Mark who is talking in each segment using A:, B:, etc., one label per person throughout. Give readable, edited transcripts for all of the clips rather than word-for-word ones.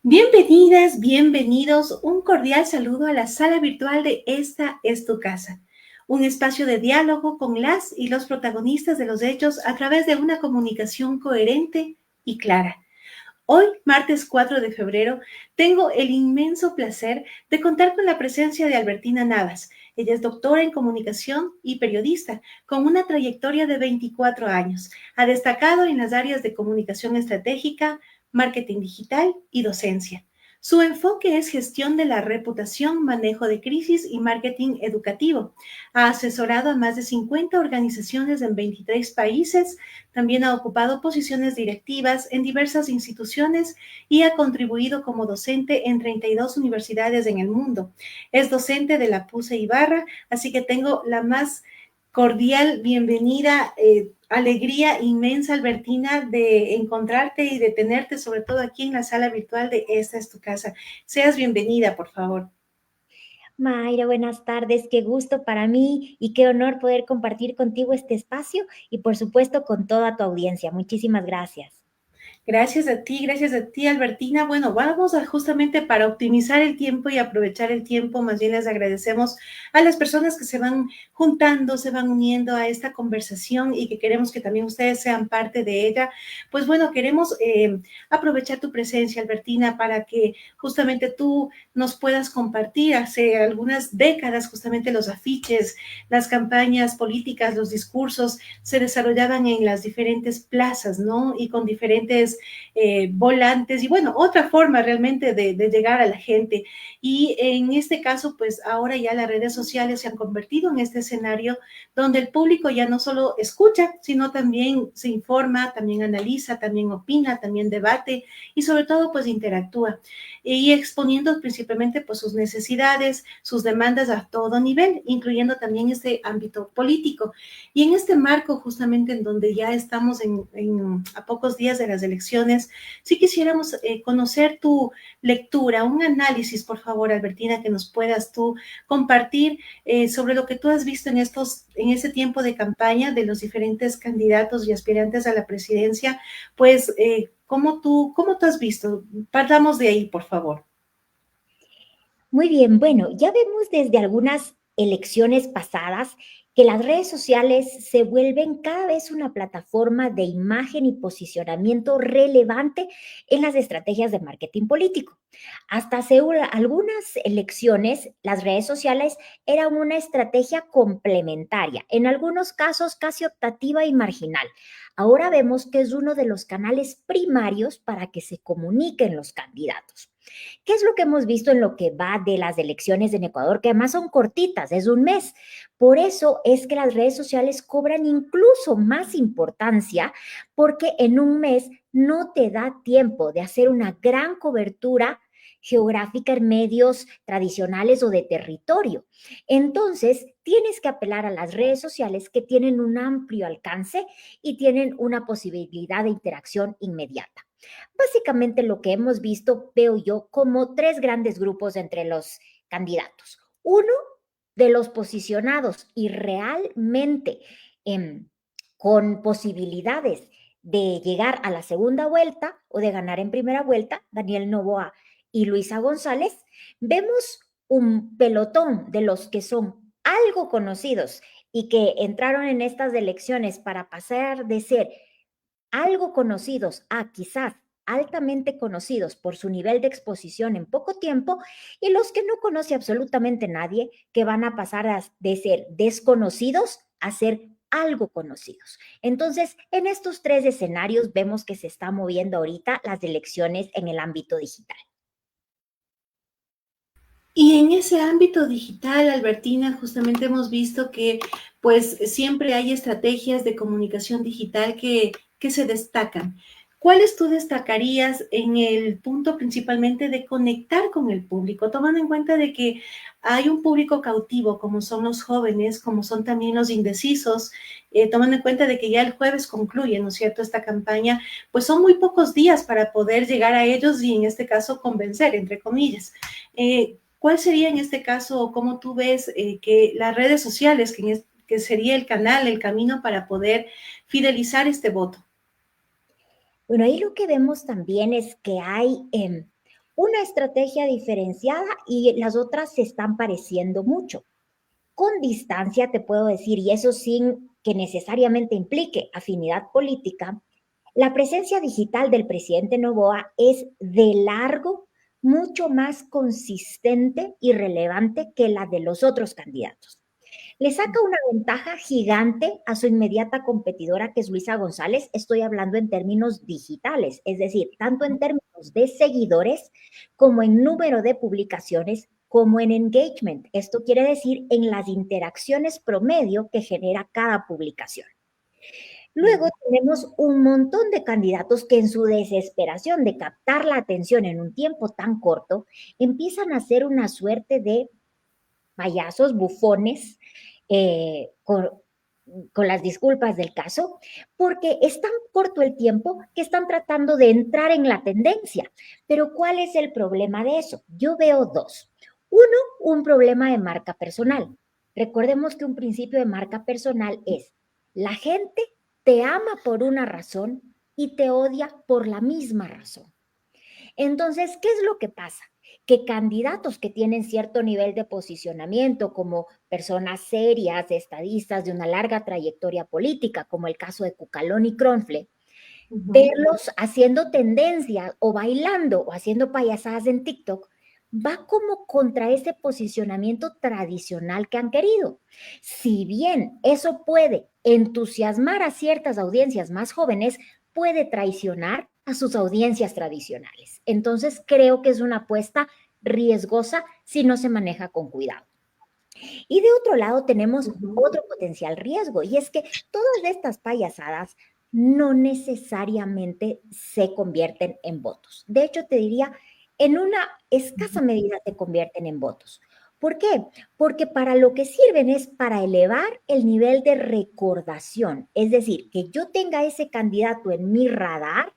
A: Bienvenidas, bienvenidos, un cordial saludo a la sala virtual de Esta es tu casa, un espacio de diálogo con las y los protagonistas de los hechos a través de una comunicación coherente y clara. Hoy, martes 4 de febrero, tengo el inmenso placer de contar con la presencia de Albertina Navas. Ella es doctora en comunicación y periodista, con una trayectoria de 24 años. Ha destacado en las áreas de comunicación estratégica, marketing digital y docencia. Su enfoque es gestión de la reputación, manejo de crisis y marketing educativo. Ha asesorado a más de 50 organizaciones en 23 países. También ha ocupado posiciones directivas en diversas instituciones y ha contribuido como docente en 32 universidades en el mundo. Es docente de la PUCE Ibarra, así que tengo la más cordial bienvenida, alegría inmensa, Albertina, de encontrarte y de tenerte, sobre todo aquí en la sala virtual de Esta es tu casa. Seas bienvenida, por favor.
B: Mayra, buenas tardes, qué gusto para mí y qué honor poder compartir contigo este espacio y por supuesto con toda tu audiencia. Muchísimas gracias.
A: Gracias a ti, Albertina. Bueno, vamos a justamente para optimizar el tiempo y aprovechar el tiempo, más bien les agradecemos a las personas que se van juntando, se van uniendo a esta conversación y que queremos que también ustedes sean parte de ella. Pues bueno, queremos aprovechar tu presencia, Albertina, para que justamente tú nos puedas compartir. Hace algunas décadas, justamente los afiches, las campañas políticas, los discursos se desarrollaban en las diferentes plazas, ¿no? Y con diferentes volantes y bueno, otra forma realmente de llegar a la gente. Y en este caso, pues ahora ya las redes sociales se han convertido en este escenario donde el público ya no solo escucha, sino también se informa, también analiza, también opina, también debate y sobre todo pues interactúa y exponiendo principalmente pues sus necesidades, sus demandas a todo nivel, incluyendo también este ámbito político. Y en este marco, justamente en donde ya estamos a pocos días de las elecciones, sí quisiéramos conocer tu lectura, un análisis, por favor, Albertina, que nos puedas tú compartir sobre lo que tú has visto en este tiempo de campaña de los diferentes candidatos y aspirantes a la presidencia, pues, cómo tú has visto? Partamos de ahí, por favor.
B: Muy bien, bueno, ya vemos desde algunas elecciones pasadas que las redes sociales se vuelven cada vez una plataforma de imagen y posicionamiento relevante en las estrategias de marketing político. Hasta hace algunas elecciones, las redes sociales eran una estrategia complementaria, en algunos casos casi optativa y marginal. Ahora vemos que es uno de los canales primarios para que se comuniquen los candidatos. ¿Qué es lo que hemos visto en lo que va de las elecciones en Ecuador? Que además son cortitas, es un mes. Por eso es que las redes sociales cobran incluso más importancia porque en un mes no te da tiempo de hacer una gran cobertura geográfica en medios tradicionales o de territorio. Entonces, tienes que apelar a las redes sociales que tienen un amplio alcance y tienen una posibilidad de interacción inmediata. Básicamente lo que hemos visto, veo yo, como tres grandes grupos entre los candidatos. Uno, de los posicionados y realmente con posibilidades de llegar a la segunda vuelta o de ganar en primera vuelta, Daniel Noboa y Luisa González, vemos un pelotón de los que son algo conocidos y que entraron en estas elecciones para pasar de ser algo conocidos a quizás altamente conocidos por su nivel de exposición en poco tiempo y los que no conoce absolutamente nadie que van a pasar de ser desconocidos a ser algo conocidos. Entonces, en estos tres escenarios vemos que se está moviendo ahorita las elecciones en el ámbito digital.
A: Y en ese ámbito digital, Albertina, justamente hemos visto que pues siempre hay estrategias de comunicación digital que se destacan. ¿Cuáles tú destacarías en el punto principalmente de conectar con el público, tomando en cuenta de que hay un público cautivo, como son los jóvenes, como son también los indecisos, tomando en cuenta de que ya el jueves concluye, ¿no es cierto?, esta campaña, pues son muy pocos días para poder llegar a ellos y en este caso convencer, entre comillas. ¿Cuál sería en este caso, o cómo tú ves que las redes sociales, que sería el canal, el camino para poder fidelizar este voto?
B: Bueno, ahí lo que vemos también es que hay una estrategia diferenciada y las otras se están pareciendo mucho. Con distancia te puedo decir, y eso sin que necesariamente implique afinidad política, la presencia digital del presidente Noboa es de largo mucho más consistente y relevante que la de los otros candidatos. Le saca una ventaja gigante a su inmediata competidora, que es Luisa González. Estoy hablando en términos digitales, es decir, tanto en términos de seguidores como en número de publicaciones, como en engagement. Esto quiere decir en las interacciones promedio que genera cada publicación. Luego tenemos un montón de candidatos que en su desesperación de captar la atención en un tiempo tan corto, empiezan a hacer una suerte de payasos, bufones, con las disculpas del caso, porque es tan corto el tiempo que están tratando de entrar en la tendencia. Pero ¿cuál es el problema de eso? Yo veo dos. Uno, un problema de marca personal. Recordemos que un principio de marca personal es: la gente te ama por una razón y te odia por la misma razón. Entonces, ¿qué es lo que pasa? Que candidatos que tienen cierto nivel de posicionamiento, como personas serias, estadistas de una larga trayectoria política, como el caso de Cucalón y Cronfle, verlos haciendo tendencia o bailando o haciendo payasadas en TikTok, va como contra ese posicionamiento tradicional que han querido. Si bien eso puede entusiasmar a ciertas audiencias más jóvenes, puede traicionar a sus audiencias tradicionales. Entonces creo que es una apuesta riesgosa si no se maneja con cuidado. Y de otro lado tenemos otro potencial riesgo, y es que todas estas payasadas no necesariamente se convierten en votos. De hecho, te diría, en una escasa medida se convierten en votos. ¿Por qué? Porque para lo que sirven es para elevar el nivel de recordación. Es decir, que yo tenga ese candidato en mi radar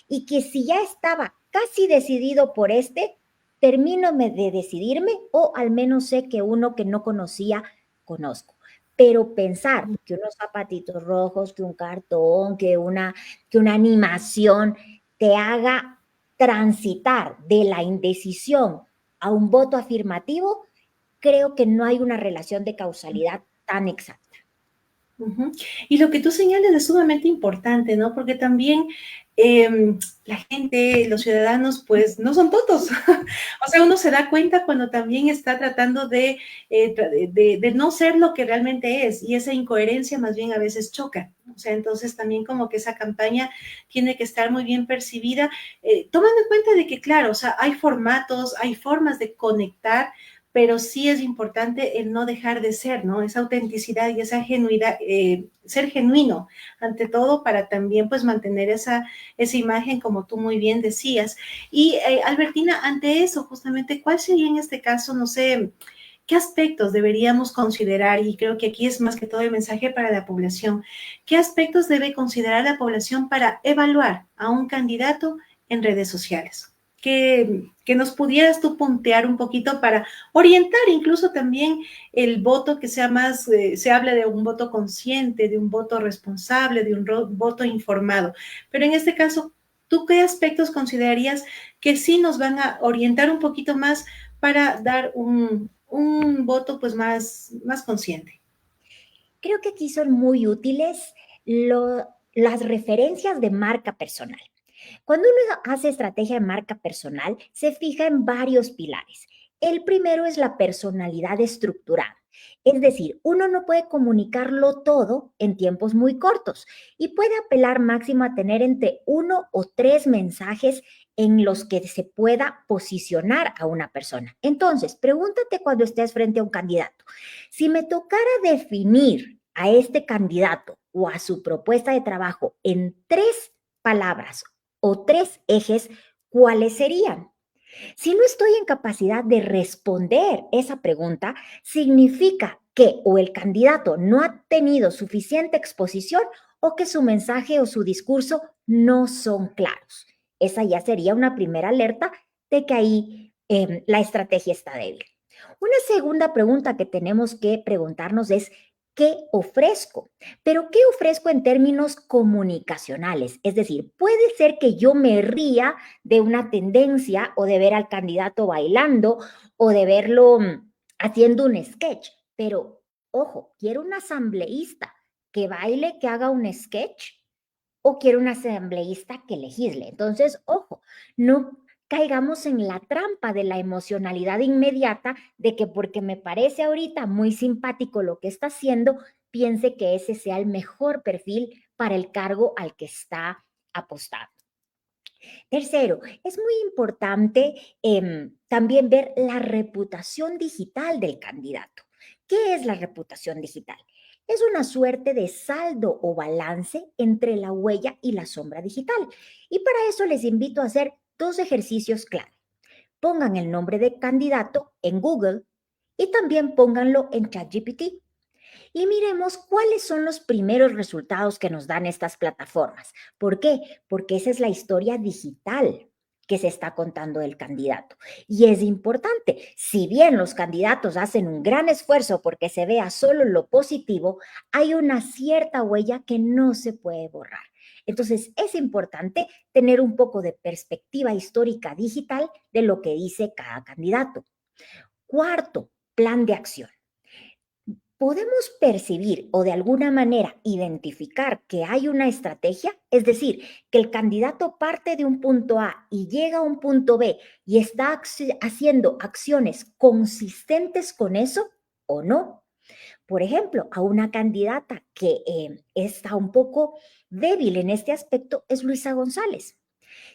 B: y que si ya estaba casi decidido por este, termino de decidirme, o al menos sé que uno que no conocía, conozco. Pero pensar que unos zapatitos rojos, que un cartón, que una animación te haga transitar de la indecisión a un voto afirmativo, creo que no hay una relación de causalidad tan exacta.
A: Y lo que tú señalas es sumamente importante, ¿no? Porque también la gente, los ciudadanos, pues no son tontos. O sea, uno se da cuenta cuando también está tratando de no ser lo que realmente es, y esa incoherencia más bien a veces choca. O sea, entonces también como que esa campaña tiene que estar muy bien percibida, tomando en cuenta de que, claro, o sea, hay formatos, hay formas de conectar, pero sí es importante el no dejar de ser, ¿no? Esa autenticidad y esa genuidad, ser genuino ante todo, para también pues mantener esa imagen, como tú muy bien decías. Y Albertina, ante eso, justamente, ¿cuál sería en este caso, no sé, qué aspectos deberíamos considerar? Y creo que aquí es más que todo el mensaje para la población. ¿Qué aspectos debe considerar la población para evaluar a un candidato en redes sociales? Que nos pudieras tú puntear un poquito para orientar incluso también el voto, que sea más, se habla de un voto consciente, de un voto responsable, de un voto informado. Pero en este caso, ¿tú qué aspectos considerarías que sí nos van a orientar un poquito más para dar un voto pues más consciente?
B: Creo que aquí son muy útiles las referencias de marca personal. Cuando uno hace estrategia de marca personal, se fija en varios pilares. El primero es la personalidad estructurada. Es decir, uno no puede comunicarlo todo en tiempos muy cortos y puede apelar máximo a tener entre 1 o 3 mensajes en los que se pueda posicionar a una persona. Entonces, pregúntate cuando estés frente a un candidato: si me tocara definir a este candidato o a su propuesta de trabajo en 3 palabras o 3 ejes, ¿cuáles serían? Si no estoy en capacidad de responder esa pregunta, significa que o el candidato no ha tenido suficiente exposición, o que su mensaje o su discurso no son claros. Esa ya sería una primera alerta de que ahí la estrategia está débil. Una segunda pregunta que tenemos que preguntarnos es: qué ofrezco, pero qué ofrezco en términos comunicacionales. Es decir, puede ser que yo me ría de una tendencia o de ver al candidato bailando o de verlo haciendo un sketch, pero ojo, quiero un asambleísta que baile, que haga un sketch o quiero un asambleísta que legisle. Entonces, ojo, no caigamos en la trampa de la emocionalidad inmediata de que porque me parece ahorita muy simpático lo que está haciendo, piense que ese sea el mejor perfil para el cargo al que está apostando. Tercero, es muy importante también ver la reputación digital del candidato. ¿Qué es la reputación digital? Es una suerte de saldo o balance entre la huella y la sombra digital. Y para eso les invito a hacer dos ejercicios clave. Pongan el nombre de candidato en Google y también pónganlo en ChatGPT y miremos cuáles son los primeros resultados que nos dan estas plataformas. ¿Por qué? Porque esa es la historia digital que se está contando del candidato. Y es importante, si bien los candidatos hacen un gran esfuerzo porque se vea solo lo positivo, hay una cierta huella que no se puede borrar. Entonces, es importante tener un poco de perspectiva histórica digital de lo que dice cada candidato. Cuarto, plan de acción. ¿Podemos percibir o de alguna manera identificar que hay una estrategia? Es decir, que el candidato parte de un punto A y llega a un punto B y está haciendo acciones consistentes con eso o no. Por ejemplo, a una candidata que está un poco débil en este aspecto es Luisa González.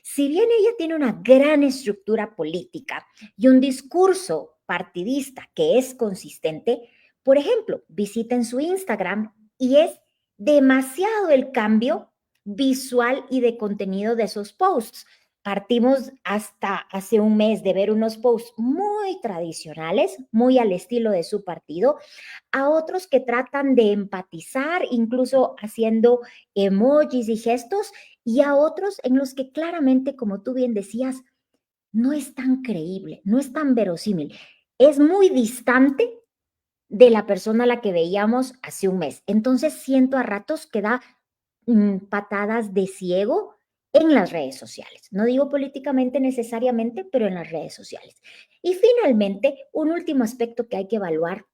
B: Si bien ella tiene una gran estructura política y un discurso partidista que es consistente, por ejemplo, visiten su Instagram y es demasiado el cambio visual y de contenido de esos posts. Partimos hasta hace un mes de ver unos posts muy tradicionales, muy al estilo de su partido, a otros que tratan de empatizar, incluso haciendo emojis y gestos, y a otros en los que claramente, como tú bien decías, no es tan creíble, no es tan verosímil, es muy distante de la persona a la que veíamos hace un mes. Entonces siento a ratos que da patadas de ciego en las redes sociales. No digo políticamente necesariamente, pero en las redes sociales. Y finalmente, un último aspecto que hay que evaluar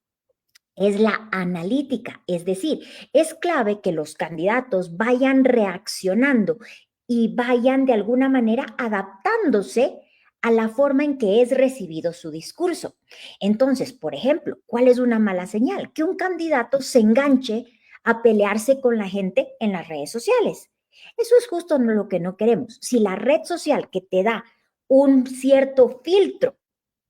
B: es la analítica, es decir, es clave que los candidatos vayan reaccionando y vayan de alguna manera adaptándose a la forma en que es recibido su discurso. Entonces, por ejemplo, ¿cuál es una mala señal? Que un candidato se enganche a pelearse con la gente en las redes sociales. Eso es justo lo que no queremos. Si la red social que te da un cierto filtro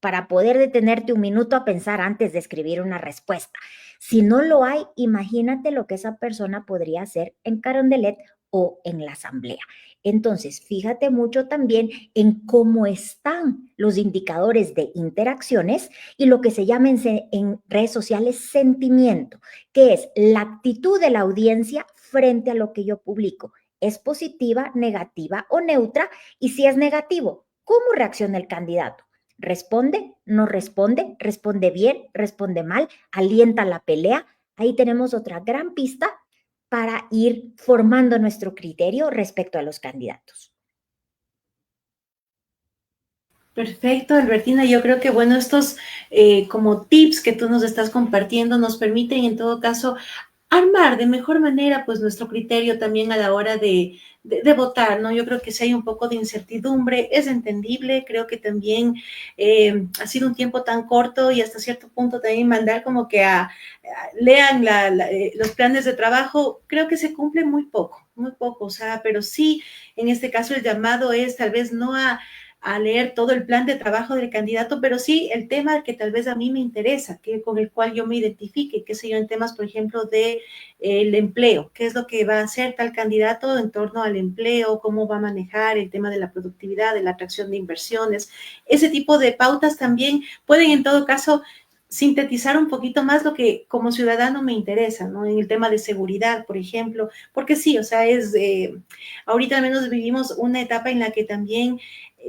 B: para poder detenerte un minuto a pensar antes de escribir una respuesta. Si no lo hay, imagínate lo que esa persona podría hacer en Carondelet o en la asamblea. Entonces, fíjate mucho también en cómo están los indicadores de interacciones y lo que se llama en redes sociales sentimiento, que es la actitud de la audiencia frente a lo que yo publico. ¿Es positiva, negativa o neutra? Y si es negativo, ¿cómo reacciona el candidato? ¿Responde? ¿No responde? ¿Responde bien? ¿Responde mal? ¿Alienta la pelea? Ahí tenemos otra gran pista para ir formando nuestro criterio respecto a los candidatos.
A: Perfecto, Albertina. Yo creo que, bueno, estos como tips que tú nos estás compartiendo nos permiten en todo caso armar de mejor manera pues nuestro criterio también a la hora de votar, ¿no? Yo creo que si hay un poco de incertidumbre, es entendible, creo que también ha sido un tiempo tan corto y hasta cierto punto también mandar como que lean los planes de trabajo, creo que se cumple muy poco, o sea, pero sí, en este caso el llamado es tal vez no a leer todo el plan de trabajo del candidato, pero sí el tema que tal vez a mí me interesa, que con el cual yo me identifique, qué sé yo, en temas, por ejemplo, de el empleo, qué es lo que va a hacer tal candidato en torno al empleo, cómo va a manejar el tema de la productividad, de la atracción de inversiones. Ese tipo de pautas también pueden en todo caso sintetizar un poquito más lo que como ciudadano me interesa, ¿no? En el tema de seguridad, por ejemplo, porque sí, o sea, ahorita al menos vivimos una etapa en la que también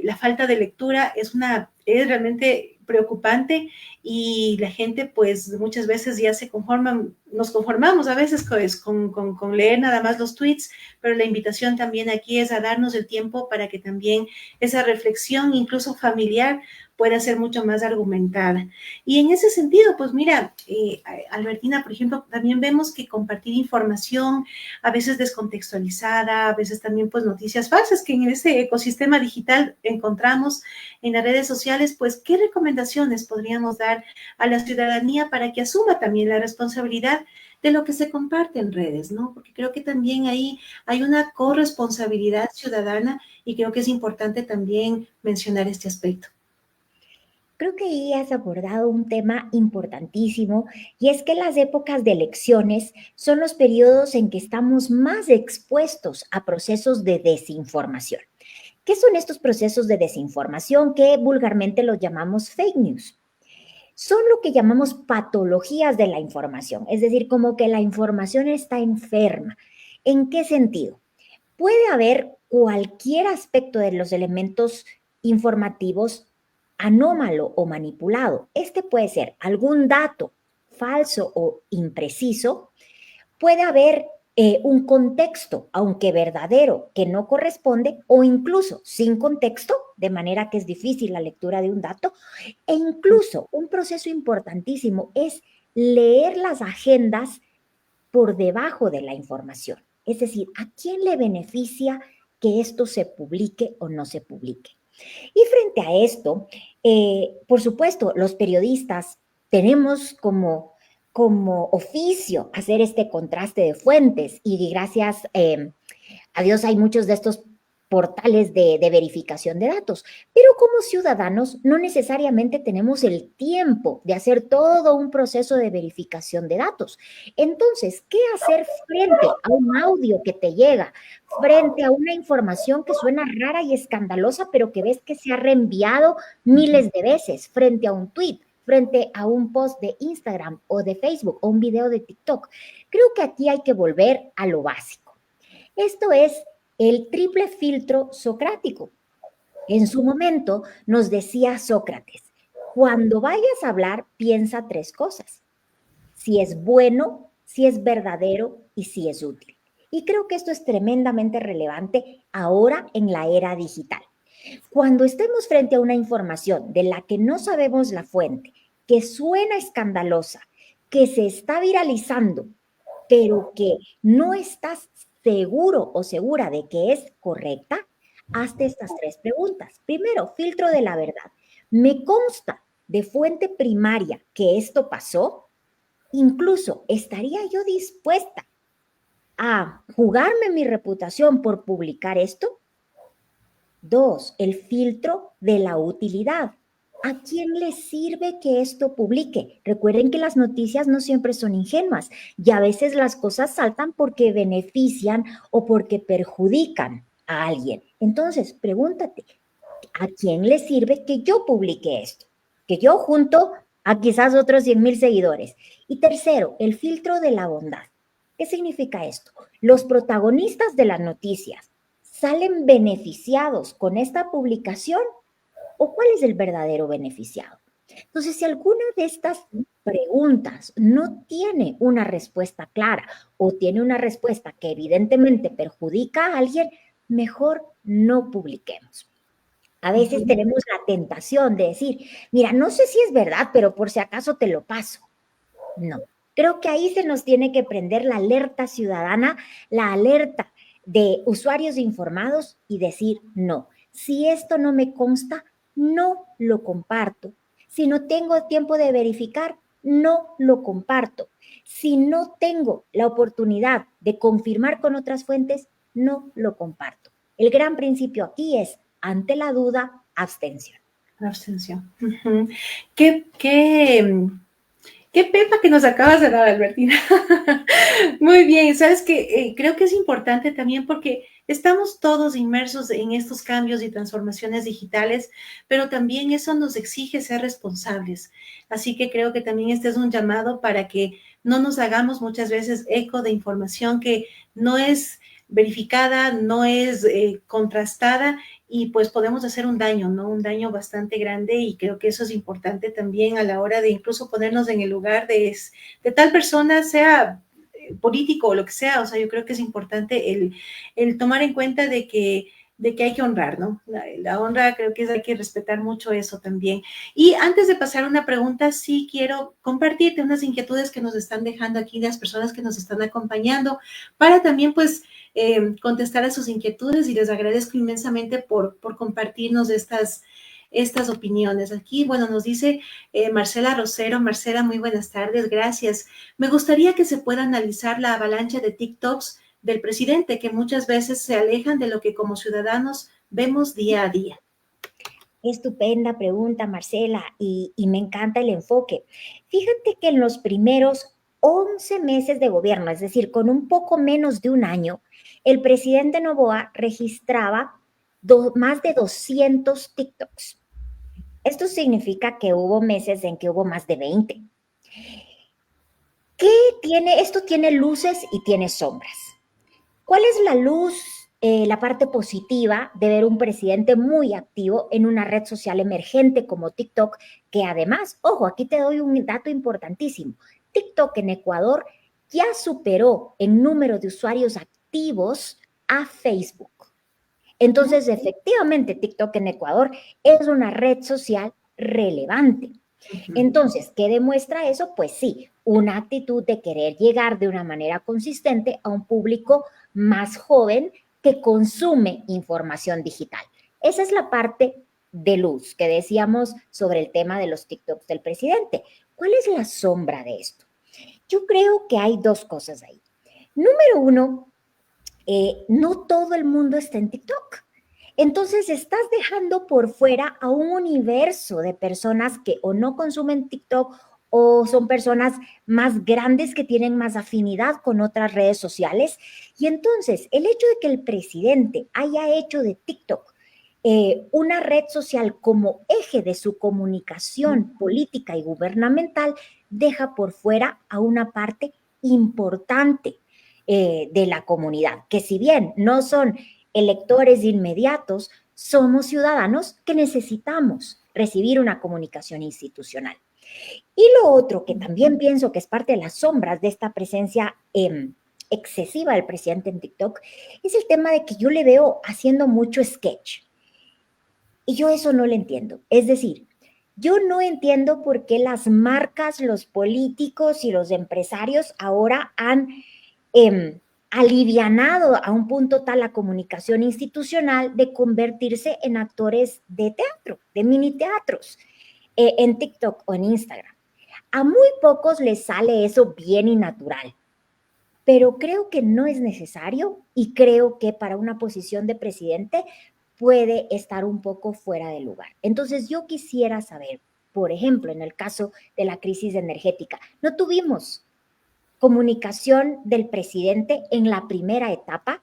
A: la falta de lectura es realmente preocupante y la gente pues muchas veces ya nos conformamos a veces con leer nada más los tweets, pero la invitación también aquí es a darnos el tiempo para que también esa reflexión, incluso familiar, pueda ser mucho más argumentada. Y en ese sentido, pues mira, Albertina, por ejemplo, también vemos que compartir información a veces descontextualizada, a veces también pues noticias falsas que en ese ecosistema digital encontramos en las redes sociales, pues ¿qué recomendaciones podríamos dar a la ciudadanía para que asuma también la responsabilidad de lo que se comparte en redes, ¿no? Porque creo que también ahí hay una corresponsabilidad ciudadana y creo que es importante también mencionar este aspecto.
B: Creo que ahí has abordado un tema importantísimo y es que las épocas de elecciones son los periodos en que estamos más expuestos a procesos de desinformación. ¿Qué son estos procesos de desinformación que vulgarmente los llamamos fake news? Son lo que llamamos patologías de la información, es decir, como que la información está enferma. ¿En qué sentido? Puede haber cualquier aspecto de los elementos informativos anómalo o manipulado. Este puede ser algún dato falso o impreciso. Puede haber un contexto, aunque verdadero, que no corresponde, o incluso sin contexto, de manera que es difícil la lectura de un dato, e incluso un proceso importantísimo es leer las agendas por debajo de la información. Es decir, ¿a quién le beneficia que esto se publique o no se publique? Y frente a esto, por supuesto, los periodistas tenemos como oficio hacer este contraste de fuentes y gracias a Dios hay muchos de estos portales de verificación de datos, pero como ciudadanos no necesariamente tenemos el tiempo de hacer todo un proceso de verificación de datos. Entonces, ¿qué hacer frente a un audio que te llega, frente a una información que suena rara y escandalosa, pero que ves que se ha reenviado miles de veces, frente a un tweet, frente a un post de Instagram o de Facebook o un video de TikTok? Creo que aquí hay que volver a lo básico. Esto es el triple filtro socrático. En su momento nos decía Sócrates, cuando vayas a hablar, piensa tres cosas: si es bueno, si es verdadero y si es útil. Y creo que esto es tremendamente relevante ahora en la era digital. Cuando estemos frente a una información de la que no sabemos la fuente, que suena escandalosa, que se está viralizando, pero que no estás seguro o segura de que es correcta, hazte estas tres preguntas. Primero, filtro de la verdad. ¿Me consta de fuente primaria que esto pasó? Incluso, ¿estaría yo dispuesta a jugarme mi reputación por publicar esto? Dos, el filtro de la utilidad. ¿A quién le sirve que esto publique? Recuerden que las noticias no siempre son ingenuas y a veces las cosas saltan porque benefician o porque perjudican a alguien. Entonces, pregúntate, ¿a quién le sirve que yo publique esto? Que yo junto a quizás otros 100,000 seguidores. Y tercero, el filtro de la bondad. ¿Qué significa esto? Los protagonistas de las noticias salen beneficiados con esta publicación o cuál es el verdadero beneficiado. Entonces, si alguna de estas preguntas no tiene una respuesta clara o tiene una respuesta que evidentemente perjudica a alguien, mejor no publiquemos. A veces tenemos la tentación de decir, mira, no sé si es verdad, pero por si acaso te lo paso. No, creo que ahí se nos tiene que prender la alerta ciudadana, la alerta de usuarios informados y decir, no, si esto no me consta, no lo comparto. Si no tengo tiempo de verificar, no lo comparto. Si no tengo la oportunidad de confirmar con otras fuentes, no lo comparto. El gran principio aquí es, ante la duda, abstención.
A: Abstención. Uh-huh. Qué pepa que nos acabas de dar, Albertina. Muy bien, sabes que creo que es importante también porque estamos todos inmersos en estos cambios y transformaciones digitales, pero también eso nos exige ser responsables. Así que creo que también este es un llamado para que no nos hagamos muchas veces eco de información que no es verificada, no es contrastada y pues podemos hacer un daño, ¿no? Un daño bastante grande y creo que eso es importante también a la hora de incluso ponernos en el lugar de tal persona, sea político o lo que sea. O sea, yo creo que es importante el tomar en cuenta de que hay que honrar, ¿no? La honra creo que hay que respetar mucho eso también. Y antes de pasar a una pregunta, sí quiero compartirte unas inquietudes que nos están dejando aquí las personas que nos están acompañando para también pues contestar a sus inquietudes y les agradezco inmensamente por compartirnos estas opiniones. Aquí, bueno, nos dice Marcela Rosero. Marcela, muy buenas tardes, gracias. Me gustaría que se pueda analizar la avalancha de TikToks del presidente, que muchas veces se alejan de lo que como ciudadanos vemos día a día.
B: Estupenda pregunta, Marcela, y me encanta el enfoque. Fíjate que en los primeros 11 meses de gobierno, es decir, con un poco menos de un año, el presidente Noboa registraba más de 200 TikToks. Esto significa que hubo meses en que hubo más de 20. ¿Qué tiene? Esto tiene luces y tiene sombras. ¿Cuál es la luz, la parte positiva de ver un presidente muy activo en una red social emergente como TikTok? Que además, ojo, aquí te doy un dato importantísimo. TikTok en Ecuador ya superó en número de usuarios activos a Facebook. Entonces, efectivamente, TikTok en Ecuador es una red social relevante. Entonces, ¿qué demuestra eso? Pues sí, una actitud de querer llegar de una manera consistente a un público más joven que consume información digital. Esa es la parte de luz que decíamos sobre el tema de los TikToks del presidente. ¿Cuál es la sombra de esto? Yo creo que hay dos cosas ahí. Número uno, no todo el mundo está en TikTok. Entonces estás dejando por fuera a un universo de personas que o no consumen TikTok o son personas más grandes que tienen más afinidad con otras redes sociales. Y entonces el hecho de que el presidente haya hecho de TikTok una red social como eje de su comunicación política y gubernamental deja por fuera a una parte importante de la comunidad, que si bien no son electores inmediatos, somos ciudadanos que necesitamos recibir una comunicación institucional. Y lo otro que también pienso que es parte de las sombras de esta presencia excesiva del presidente en TikTok es el tema de que yo le veo haciendo mucho sketch. Y yo eso no lo entiendo. Es decir, yo no entiendo por qué las marcas, los políticos y los empresarios ahora han alivianado a un punto tal la comunicación institucional de convertirse en actores de teatro, de mini teatros, en TikTok o en Instagram. A muy pocos les sale eso bien y natural, pero creo que no es necesario y creo que para una posición de presidente puede estar un poco fuera de lugar. Entonces yo quisiera saber, por ejemplo, en el caso de la crisis energética, no tuvimos comunicación del presidente en la primera etapa,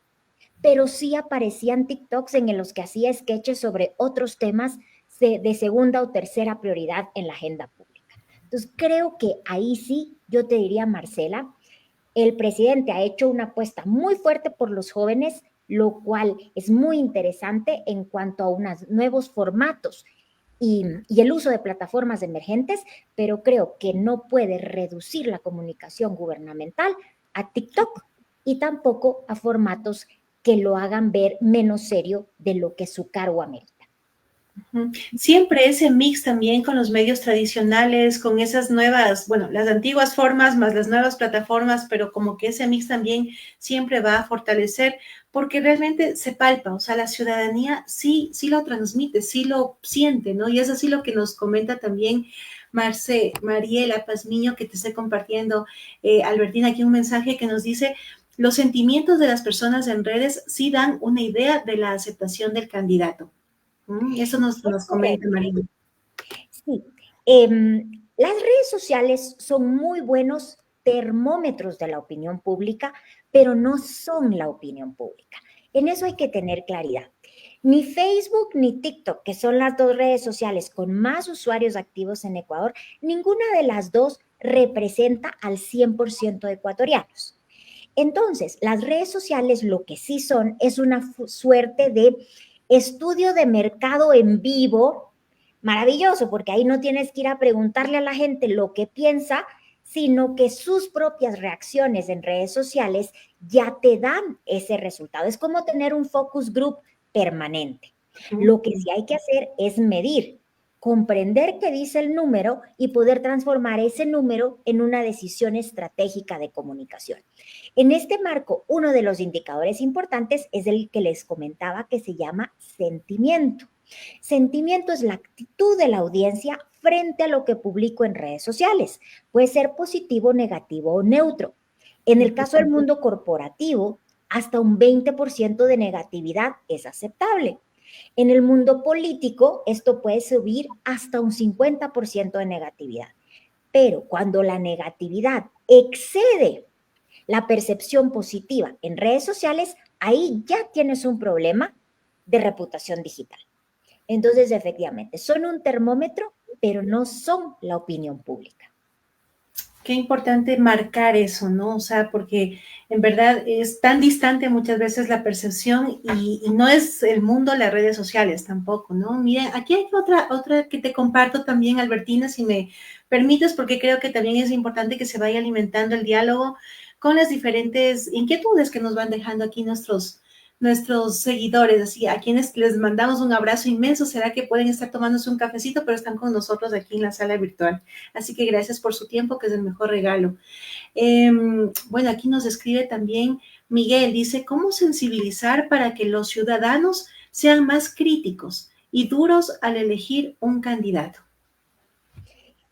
B: pero sí aparecían TikToks en los que hacía sketches sobre otros temas de segunda o tercera prioridad en la agenda pública. Entonces, creo que ahí sí, yo te diría, Marcela, el presidente ha hecho una apuesta muy fuerte por los jóvenes, lo cual es muy interesante en cuanto a unos nuevos formatos y el uso de plataformas emergentes, pero creo que no puede reducir la comunicación gubernamental a TikTok y tampoco a formatos que lo hagan ver menos serio de lo que su cargo amerita.
A: Siempre ese mix también con los medios tradicionales, con esas nuevas, bueno, las antiguas formas más las nuevas plataformas, pero como que ese mix también siempre va a fortalecer porque realmente se palpa, o sea, la ciudadanía sí lo transmite, sí lo siente, ¿no? Y es así lo que nos comenta también Mariela Pazmiño, que te estoy compartiendo, Albertina, aquí un mensaje que nos dice: los sentimientos de las personas en redes sí dan una idea de la aceptación del candidato. Eso nos comenta Marina.
B: Sí, las redes sociales son muy buenos termómetros de la opinión pública, pero no son la opinión pública. En eso hay que tener claridad. Ni Facebook ni TikTok, que son las dos redes sociales con más usuarios activos en Ecuador, ninguna de las dos representa al 100% de ecuatorianos. Entonces, las redes sociales lo que sí son es una suerte de estudio de mercado en vivo, maravilloso, porque ahí no tienes que ir a preguntarle a la gente lo que piensa, sino que sus propias reacciones en redes sociales ya te dan ese resultado. Es como tener un focus group permanente. Lo que sí hay que hacer es medir, comprender qué dice el número y poder transformar ese número en una decisión estratégica de comunicación. En este marco, uno de los indicadores importantes es el que les comentaba, que se llama sentimiento. Sentimiento es la actitud de la audiencia frente a lo que publico en redes sociales. Puede ser positivo, negativo o neutro. En el caso del mundo corporativo, hasta un 20% de negatividad es aceptable. En el mundo político, esto puede subir hasta un 50% de negatividad. Pero cuando la negatividad excede la percepción positiva en redes sociales, ahí ya tienes un problema de reputación digital. Entonces, efectivamente, son un termómetro, pero no son la opinión pública.
A: Qué importante marcar eso, ¿no? O sea, porque en verdad es tan distante muchas veces la percepción y no es el mundo las redes sociales tampoco, ¿no? Mira, aquí hay otra que te comparto también, Albertina, si me permites, porque creo que también es importante que se vaya alimentando el diálogo con las diferentes inquietudes que nos van dejando aquí nuestros seguidores, así a quienes les mandamos un abrazo inmenso. Será que pueden estar tomándose un cafecito, pero están con nosotros aquí en la sala virtual. Así que gracias por su tiempo, que es el mejor regalo. Bueno, aquí nos escribe también Miguel, dice, ¿cómo sensibilizar para que los ciudadanos sean más críticos y duros al elegir un candidato?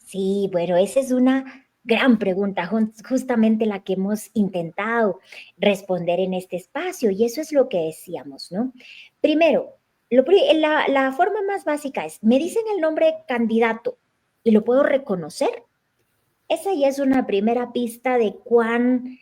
B: Sí, bueno, esa es una gran pregunta, justamente la que hemos intentado responder en este espacio, y eso es lo que decíamos, ¿no? Primero, la forma más básica es, me dicen el nombre candidato y lo puedo reconocer. Esa ya es una primera pista de cuán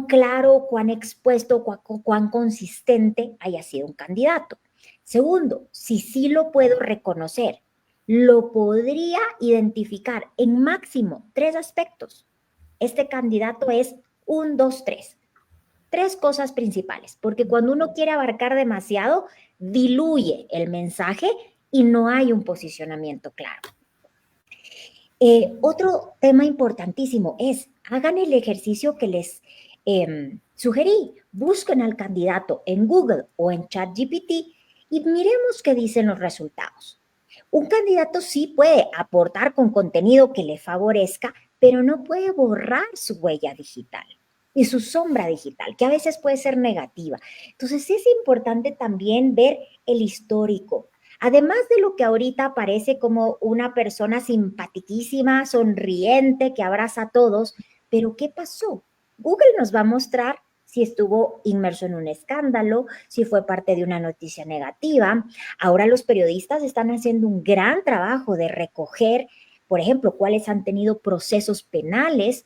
B: claro, cuán expuesto, cuán consistente haya sido un candidato. Segundo, si sí lo puedo reconocer, lo podría identificar en máximo 3 aspectos. Este candidato es 1, 2, 3. 3 cosas principales, porque cuando uno quiere abarcar demasiado, diluye el mensaje y no hay un posicionamiento claro. Otro tema importantísimo es, hagan el ejercicio que les sugerí, busquen al candidato en Google o en ChatGPT y miremos qué dicen los resultados. Un candidato sí puede aportar con contenido que le favorezca, pero no puede borrar su huella digital y su sombra digital, que a veces puede ser negativa. Entonces es importante también ver el histórico. Además de lo que ahorita parece como una persona simpaticísima, sonriente, que abraza a todos, pero ¿qué pasó? Google nos va a mostrar si estuvo inmerso en un escándalo, si fue parte de una noticia negativa. Ahora los periodistas están haciendo un gran trabajo de recoger, por ejemplo, cuáles han tenido procesos penales,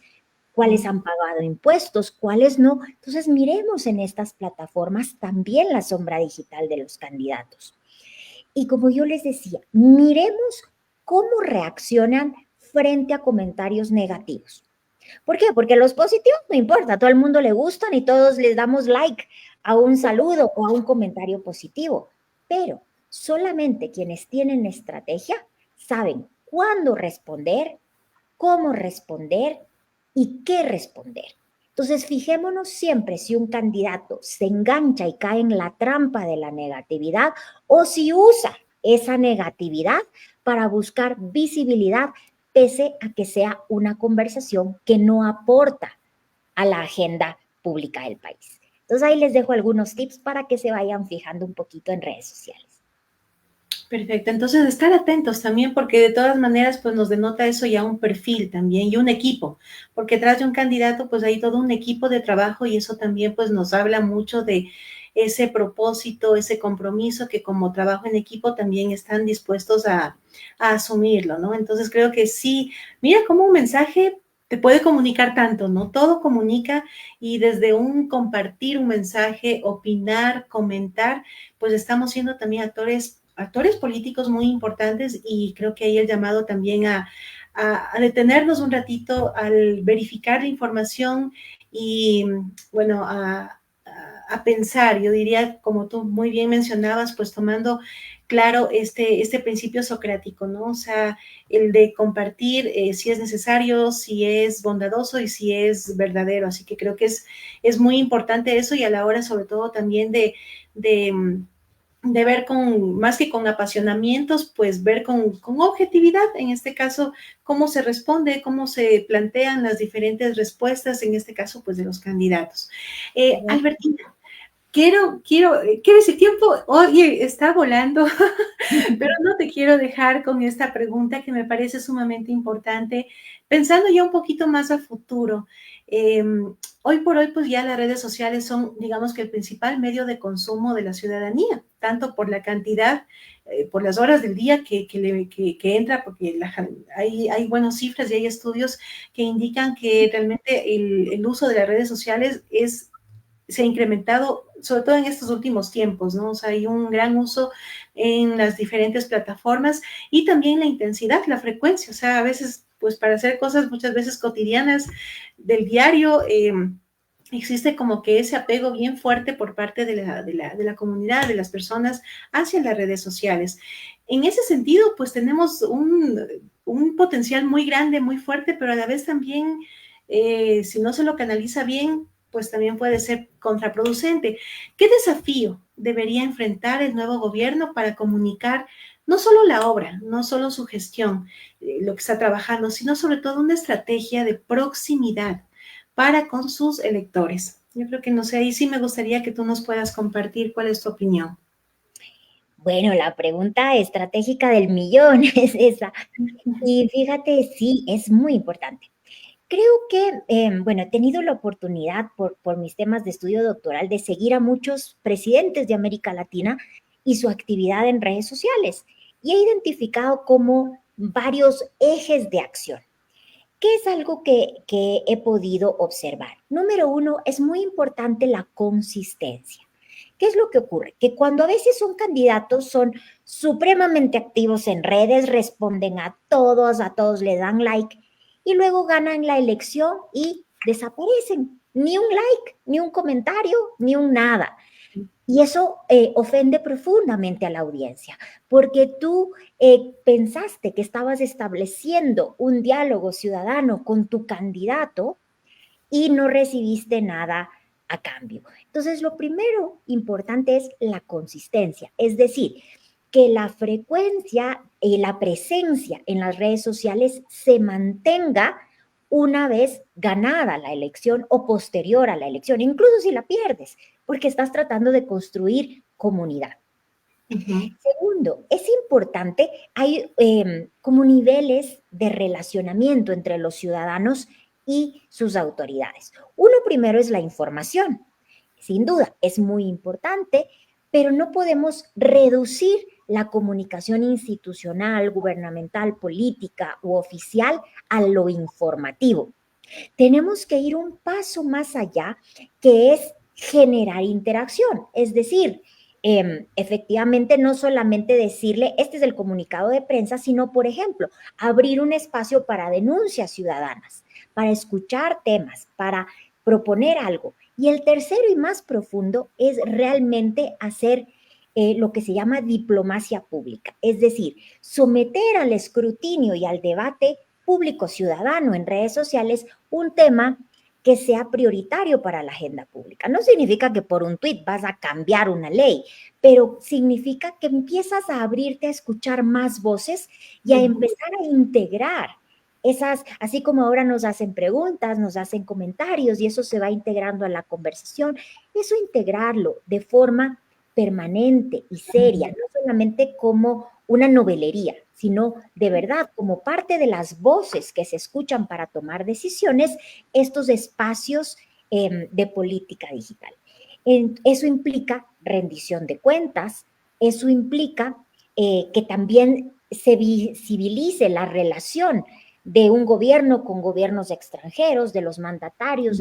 B: cuáles han pagado impuestos, cuáles no. Entonces miremos en estas plataformas también la sombra digital de los candidatos. Y como yo les decía, miremos cómo reaccionan frente a comentarios negativos. ¿Por qué? Porque los positivos no importa, a todo el mundo le gustan y todos les damos like a un saludo o a un comentario positivo. Pero solamente quienes tienen estrategia saben cuándo responder, cómo responder y qué responder. Entonces, fijémonos siempre si un candidato se engancha y cae en la trampa de la negatividad o si usa esa negatividad para buscar visibilidad, pese a que sea una conversación que no aporta a la agenda pública del país. Entonces, ahí les dejo algunos tips para que se vayan fijando un poquito en redes sociales.
A: Perfecto, entonces estar atentos también porque de todas maneras pues nos denota eso ya un perfil también y un equipo, porque detrás de un candidato pues hay todo un equipo de trabajo y eso también pues nos habla mucho de ese propósito, ese compromiso que como trabajo en equipo también están dispuestos a asumirlo, ¿no? Entonces creo que sí, mira cómo un mensaje te puede comunicar tanto, ¿no? Todo comunica y desde un compartir un mensaje, opinar, comentar, pues estamos siendo también actores políticos muy importantes y creo que hay el llamado también a detenernos un ratito al verificar la información y, bueno, a pensar, yo diría, como tú muy bien mencionabas, pues tomando claro este principio socrático, ¿no? O sea, el de compartir si es necesario, si es bondadoso y si es verdadero. Así que creo que es muy importante eso y a la hora sobre todo también de de ver con, más que con apasionamientos, pues ver con objetividad, en este caso, cómo se responde, cómo se plantean las diferentes respuestas, en este caso, pues de los candidatos. Albertina, quiero ese tiempo, oye, está volando, pero no te quiero dejar con esta pregunta que me parece sumamente importante, pensando ya un poquito más a futuro. Eh, Hoy por hoy, pues ya las redes sociales son, digamos que el principal medio de consumo de la ciudadanía, tanto por la cantidad, por las horas del día que entra, porque hay buenas cifras y hay estudios que indican que realmente el uso de las redes sociales se ha incrementado, sobre todo en estos últimos tiempos, ¿no? O sea, hay un gran uso en las diferentes plataformas y también la intensidad, la frecuencia, o sea, a veces, pues para hacer cosas muchas veces cotidianas del diario, existe como que ese apego bien fuerte por parte de la comunidad, de las personas hacia las redes sociales. En ese sentido, pues tenemos un potencial muy grande, muy fuerte, pero a la vez también, si no se lo canaliza bien, pues también puede ser contraproducente. ¿Qué desafío debería enfrentar el nuevo gobierno para comunicar no solo la obra, no solo su gestión, lo que está trabajando, sino sobre todo una estrategia de proximidad para con sus electores? Yo creo que no sé, ahí sí me gustaría que tú nos puedas compartir cuál es tu opinión.
B: Bueno, la pregunta estratégica del millón es esa. Y fíjate, sí, es muy importante. Creo que, bueno, he tenido la oportunidad por mis temas de estudio doctoral de seguir a muchos presidentes de América Latina y su actividad en redes sociales. Y he identificado como varios ejes de acción. ¿Qué es algo que he podido observar? Número uno, es muy importante la consistencia. ¿Qué es lo que ocurre? Que cuando a veces son candidatos, son supremamente activos en redes, responden a todos le dan like y luego ganan la elección y desaparecen. Ni un like, ni un comentario, ni un nada. Y eso ofende profundamente a la audiencia, porque tú pensaste que estabas estableciendo un diálogo ciudadano con tu candidato y no recibiste nada a cambio. Entonces, lo primero importante es la consistencia, es decir, que la frecuencia y la presencia en las redes sociales se mantenga una vez ganada la elección o posterior a la elección, incluso si la pierdes, porque estás tratando de construir comunidad.
A: Ujú.
B: Segundo, es importante, hay como niveles de relacionamiento entre los ciudadanos y sus autoridades. Uno primero es la información. Sin duda, es muy importante, pero no podemos reducir la comunicación institucional, gubernamental, política u oficial a lo informativo. Tenemos que ir un paso más allá, que es generar interacción, es decir, efectivamente no solamente decirle, este es el comunicado de prensa, sino, por ejemplo, abrir un espacio para denuncias ciudadanas, para escuchar temas, para proponer algo. Y el tercero y más profundo es realmente hacer lo que se llama diplomacia pública, es decir, someter al escrutinio y al debate público ciudadano en redes sociales un tema que sea prioritario para la agenda pública. No significa que por un tuit vas a cambiar una ley, pero significa que empiezas a abrirte a escuchar más voces y a
A: Ujú.
B: empezar a integrar esas, así como ahora nos hacen preguntas, nos hacen comentarios y eso se va integrando a la conversación, eso integrarlo de forma permanente y seria, no solamente como una novelería, sino de verdad como parte de las voces que se escuchan para tomar decisiones, estos espacios de política digital. Eso implica rendición de cuentas, eso implica que también se visibilice la relación de un gobierno con gobiernos extranjeros, de los mandatarios,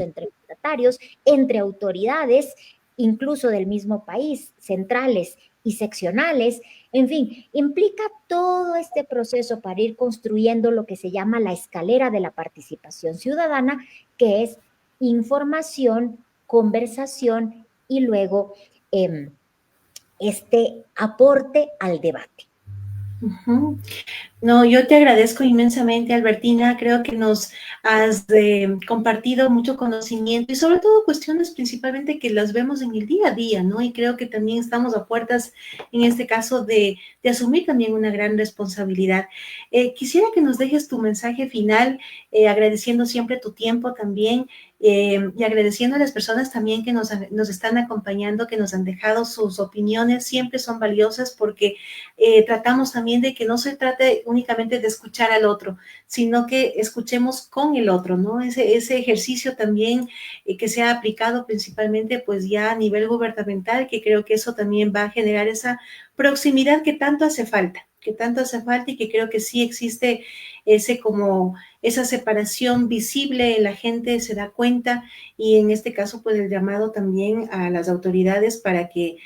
B: entre autoridades, incluso del mismo país, centrales y seccionales. En fin, implica todo este proceso para ir construyendo lo que se llama la escalera de la participación ciudadana, que es información, conversación y luego este aporte al debate.
A: Ujú. No, yo te agradezco inmensamente, Albertina. Creo que nos has compartido mucho conocimiento y sobre todo cuestiones principalmente que las vemos en el día a día, ¿no? Y creo que también estamos a puertas, en este caso, de asumir también una gran responsabilidad. Quisiera que nos dejes tu mensaje final, agradeciendo siempre tu tiempo también. Y agradeciendo a las personas también que nos están acompañando, que nos han dejado sus opiniones, siempre son valiosas porque tratamos también de que no se trate únicamente de escuchar al otro, sino que escuchemos con el otro, ¿no? Ese ejercicio también que se ha aplicado principalmente pues ya a nivel gubernamental, que creo que eso también va a generar esa proximidad que tanto hace falta y que creo que sí existe esa separación visible, la gente se da cuenta y en este caso pues el llamado también a las autoridades para que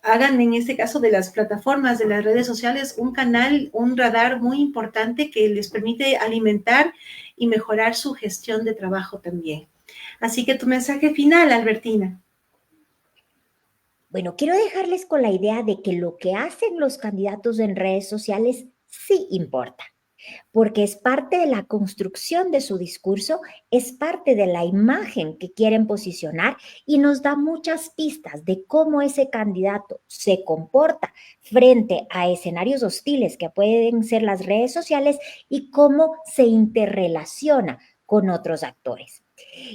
A: hagan en este caso de las plataformas, de las redes sociales, un canal, un radar muy importante que les permite alimentar y mejorar su gestión de trabajo también. Así que tu mensaje final, Albertina.
B: Bueno, quiero dejarles con la idea de que lo que hacen los candidatos en redes sociales sí importa, porque es parte de la construcción de su discurso, es parte de la imagen que quieren posicionar y nos da muchas pistas de cómo ese candidato se comporta frente a escenarios hostiles que pueden ser las redes sociales y cómo se interrelaciona con otros actores.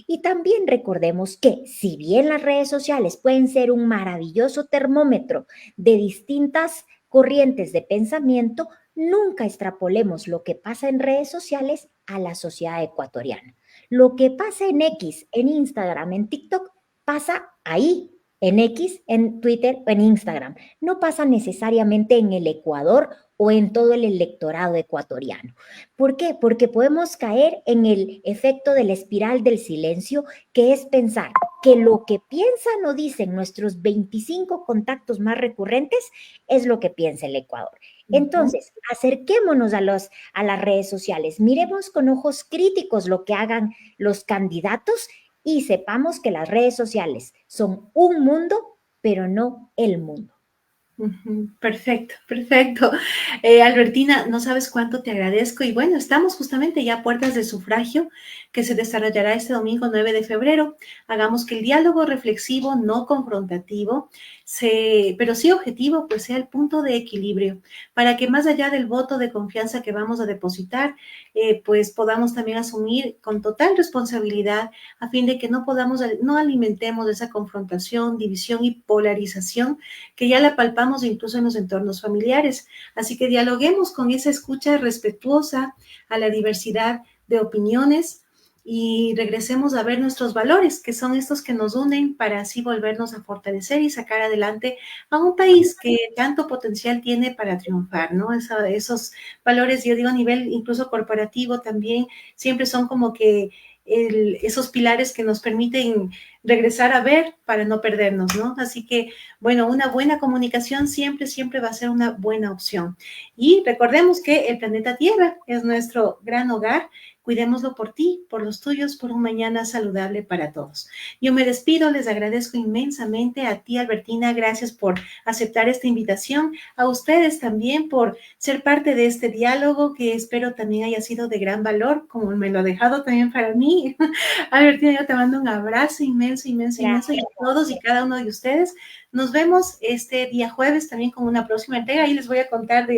B: Y también recordemos que si bien las redes sociales pueden ser un maravilloso termómetro de distintas corrientes de pensamiento, nunca extrapolemos lo que pasa en redes sociales a la sociedad ecuatoriana. Lo que pasa en X, en Instagram, en TikTok, pasa ahí, en X, en Twitter o en Instagram. No pasa necesariamente en el Ecuador o en todo el electorado ecuatoriano. ¿Por qué? Porque podemos caer en el efecto de la espiral del silencio, que es pensar que lo que piensan o dicen nuestros 25 contactos más recurrentes es lo que piensa el Ecuador. Entonces, acerquémonos a las redes sociales, miremos con ojos críticos lo que hagan los candidatos y sepamos que las redes sociales son un mundo, pero no el mundo.
A: Perfecto, perfecto. Albertina, no sabes cuánto te agradezco. Y bueno, estamos justamente ya a puertas del sufragio que se desarrollará este domingo 9 de febrero. Hagamos que el diálogo reflexivo, no confrontativo, pero sí objetivo, pues sea el punto de equilibrio, para que más allá del voto de confianza que vamos a depositar, pues podamos también asumir con total responsabilidad a fin de que no alimentemos esa confrontación, división y polarización que ya la palpamos incluso en los entornos familiares. Así que dialoguemos con esa escucha respetuosa a la diversidad de opiniones y regresemos a ver nuestros valores, que son estos que nos unen para así volvernos a fortalecer y sacar adelante a un país que tanto potencial tiene para triunfar, ¿no? Esos valores, yo digo a nivel incluso corporativo también, siempre son como que esos pilares que nos permiten regresar a ver para no perdernos, ¿no? Así que, bueno, una buena comunicación siempre, siempre va a ser una buena opción. Y recordemos que el planeta Tierra es nuestro gran hogar. Cuidémoslo por ti, por los tuyos, por un mañana saludable para todos. Yo me despido, les agradezco inmensamente a ti, Albertina, gracias por aceptar esta invitación, a ustedes también por ser parte de este diálogo que espero también haya sido de gran valor, como me lo ha dejado también para mí. Albertina, yo te mando un abrazo inmenso, inmenso, inmenso, y a todos y cada uno de ustedes. Nos vemos este día jueves también con una próxima entrega. Ahí les voy a contar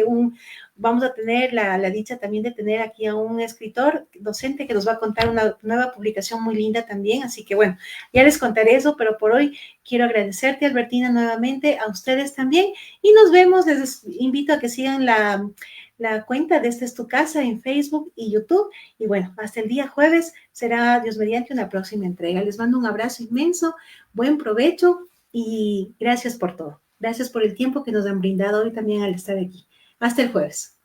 A: vamos a tener la dicha también de tener aquí a un escritor, docente, que nos va a contar una nueva publicación muy linda también. Así que bueno, ya les contaré eso, pero por hoy quiero agradecerte, Albertina, nuevamente, a ustedes también. Y nos vemos, les invito a que sigan la cuenta de Esta es tu casa en Facebook y YouTube. Y bueno, hasta el día jueves será, Dios mediante, una próxima entrega. Les mando un abrazo inmenso, buen provecho y gracias por todo. Gracias por el tiempo que nos han brindado hoy también al estar aquí. Hasta el jueves.